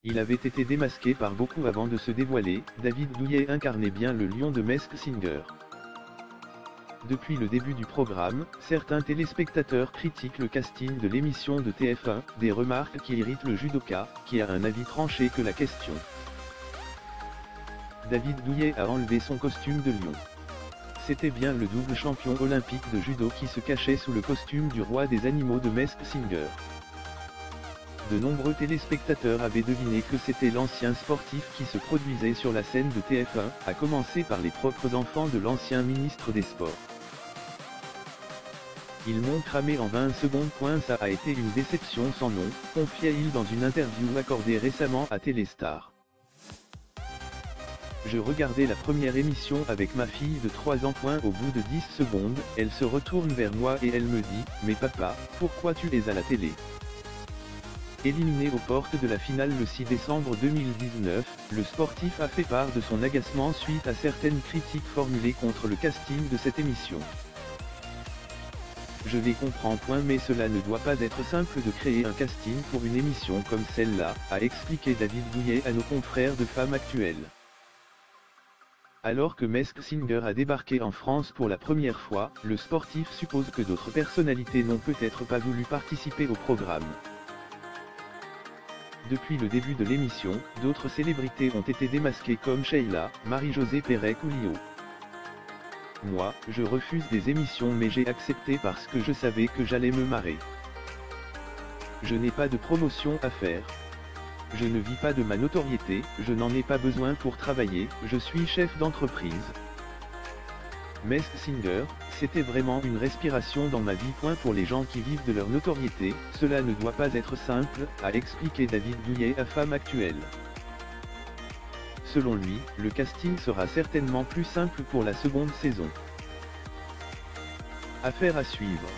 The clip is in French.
Il avait été démasqué par beaucoup avant de se dévoiler. David Douillet incarnait bien le lion de Masked Singer. Depuis le début du programme, certains téléspectateurs critiquent le casting de l'émission de TF1, des remarques qui irritent le judoka, qui a un avis tranché que la question. David Douillet a enlevé son costume de lion. C'était bien le double champion olympique de judo qui se cachait sous le costume du roi des animaux de Masked Singer. De nombreux téléspectateurs avaient deviné que c'était l'ancien sportif qui se produisait sur la scène de TF1, à commencer par les propres enfants de l'ancien ministre des Sports. Ils m'ont cramé en 20 secondes. Ça a été une déception sans nom, confiait-il dans une interview accordée récemment à Téléstar. Je regardais la première émission avec ma fille de 3 ans. Au bout de 10 secondes, elle se retourne vers moi et elle me dit « Mais papa, pourquoi tu es à la télé ?» Éliminé aux portes de la finale le 6 décembre 2019, le sportif a fait part de son agacement suite à certaines critiques formulées contre le casting de cette émission. Je les comprends. Mais cela ne doit pas être simple de créer un casting pour une émission comme celle-là, a expliqué David Douillet à nos confrères de Femmes Actuelles. Alors que Masked Singer a débarqué en France pour la première fois, le sportif suppose que d'autres personnalités n'ont peut-être pas voulu participer au programme. Depuis le début de l'émission, d'autres célébrités ont été démasquées comme Sheila, Marie-Josée Pérec ou Lio. Moi, je refuse des émissions mais j'ai accepté parce que je savais que j'allais me marrer. Je n'ai pas de promotion à faire. Je ne vis pas de ma notoriété, je n'en ai pas besoin pour travailler, je suis chef d'entreprise. Masked Singer, c'était vraiment une respiration dans ma vie. Pour les gens qui vivent de leur notoriété, cela ne doit pas être simple, a expliqué David Douillet à Femmes Actuelles. Selon lui, le casting sera certainement plus simple pour la seconde saison. Affaire à suivre.